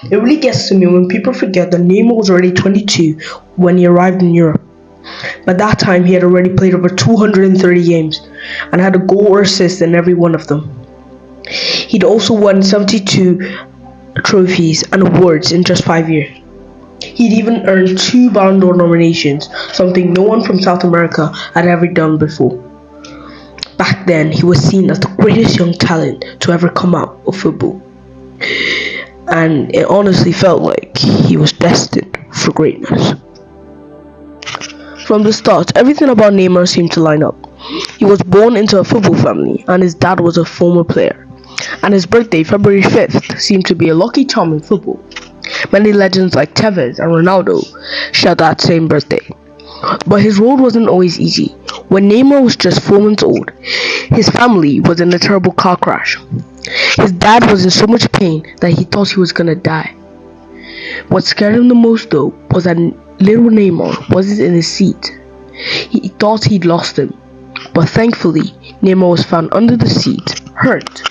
It really gets to me when people forget that Neymar was already 22 when he arrived in Europe. By that time, he had already played over 230 games and had a goal or assist in every one of them. He'd also won 72 trophies and awards in just 5 years. He'd even earned two Ballon d'Or nominations, something no one from South America had ever done before. Back then, he was seen as the greatest young talent to ever come out of football. And it honestly felt like he was destined for greatness. From the start, everything about Neymar seemed to line up. He was born into a football family, and his dad was a former player. And his birthday, February 5th, seemed to be a lucky charm in football. Many legends like Tevez and Ronaldo shared that same birthday. But his road wasn't always easy. When Neymar was just 4 months old, his family was in a terrible car crash. His dad was in so much pain that he thought he was gonna die. What scared him the most though was that little Neymar wasn't in his seat. He thought he'd lost him, but thankfully Neymar was found under the seat, hurt.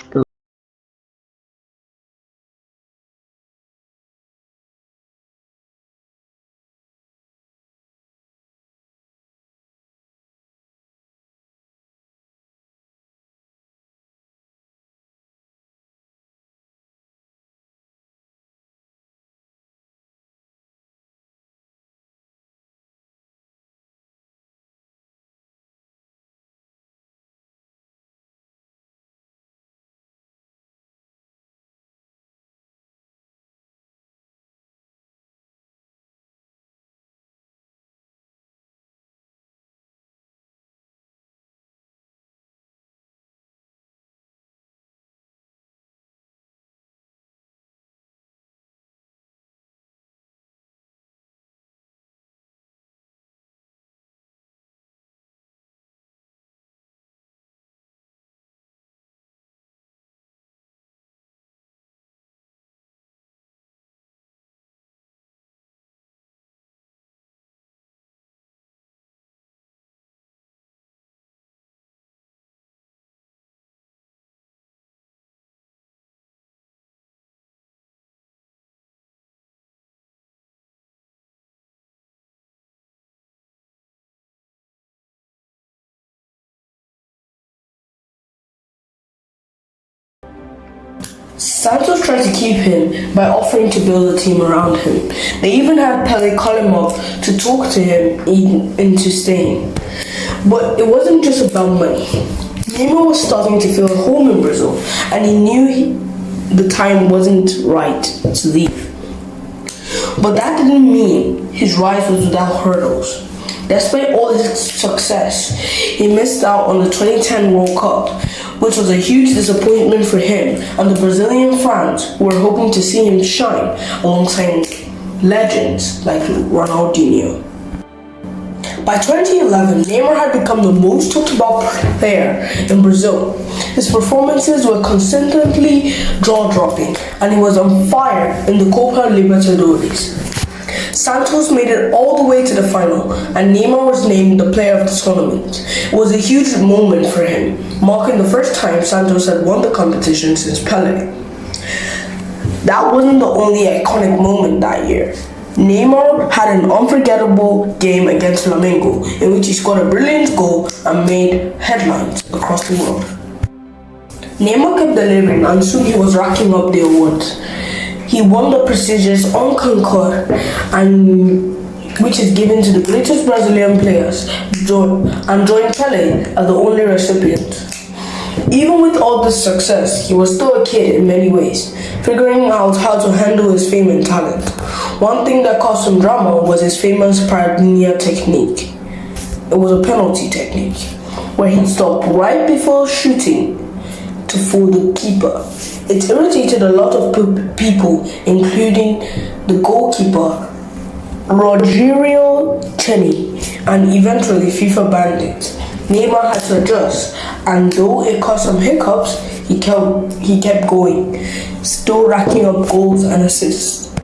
Santos tried to keep him by offering to build a team around him. They even had Pele call him up to talk to him into staying. But it wasn't just about money. Neymar was starting to feel at home in Brazil, and he knew the time wasn't right to leave. But that didn't mean his rise was without hurdles. Despite all his success, he missed out on the 2010 World Cup, which was a huge disappointment for him and the Brazilian fans who were hoping to see him shine alongside legends like Ronaldinho. By 2011, Neymar had become the most talked about player in Brazil. His performances were consistently jaw-dropping, and he was on fire in the Copa Libertadores. Santos made it all the way to the final, and Neymar was named the player of the tournament. It was a huge moment for him, marking the first time Santos had won the competition since Pele. That wasn't the only iconic moment that year. Neymar had an unforgettable game against Flamengo, in which he scored a brilliant goal and made headlines across the world. Neymar kept delivering, and soon he was racking up the awards. He won the prestigious Un Concorde, which is given to the greatest Brazilian players, and joined Pele as the only recipient. Even with all this success, he was still a kid in many ways, figuring out how to handle his fame and talent. One thing that caused some drama was his famous Paradinha technique. It was a penalty technique, where he'd stop right before shooting to fool the keeper. It irritated a lot of people, including the goalkeeper, Rogerio Ceni, and eventually FIFA banned it. Neymar had to adjust, and though it caused some hiccups, he kept going, still racking up goals and assists.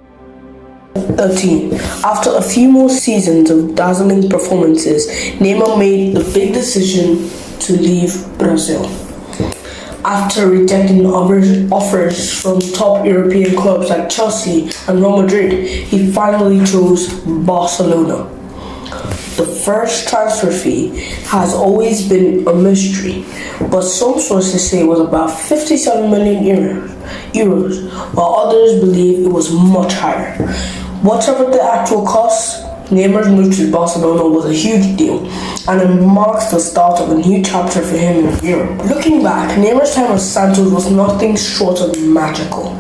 13. After a few more seasons of dazzling performances, Neymar made the big decision to leave Brazil. After rejecting offers from top European clubs like Chelsea and Real Madrid, he finally chose Barcelona. The first transfer fee has always been a mystery, but some sources say it was about 57 million euros, while others believe it was much higher. Whatever the actual cost, Neymar's move to Barcelona was a huge deal, and it marks the start of a new chapter for him in Europe. Looking back, Neymar's time at Santos was nothing short of magical.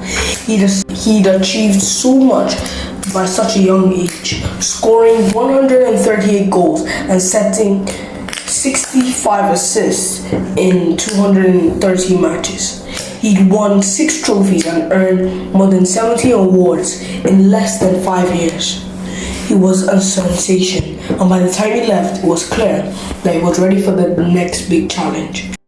He'd achieved so much by such a young age, scoring 138 goals and setting 65 assists in 230 matches. He'd won 6 trophies and earned more than 70 awards in less than 5 years. He was a sensation, and by the time he left, it was clear that he was ready for the next big challenge.